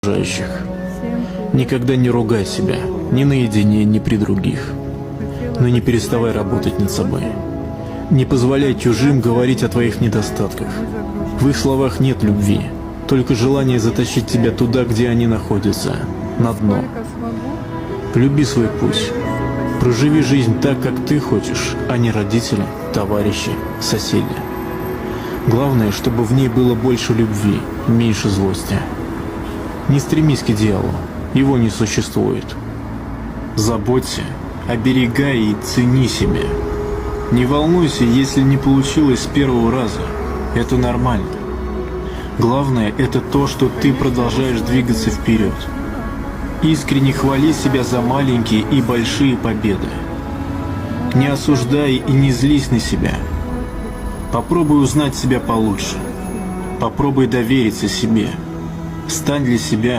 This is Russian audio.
окружающих. Никогда не ругай себя, ни наедине, ни при других. Но не переставай работать над собой. Не позволяй чужим говорить о твоих недостатках. В их словах нет любви, только желание затащить тебя туда, где они находятся, на дно. Люби свой путь. Проживи жизнь так, как ты хочешь, а не родители, товарищи, соседи. Главное, чтобы в ней было больше любви, меньше злости. Не стремись к идеалу, его не существует. Заботься, оберегай и цени себя. Не волнуйся, если не получилось с первого раза. Это нормально. Главное, это то, что ты продолжаешь двигаться вперед. Искренне хвали себя за маленькие и большие победы. Не осуждай и не злись на себя. Попробуй узнать себя получше. Попробуй довериться себе. Стань для себя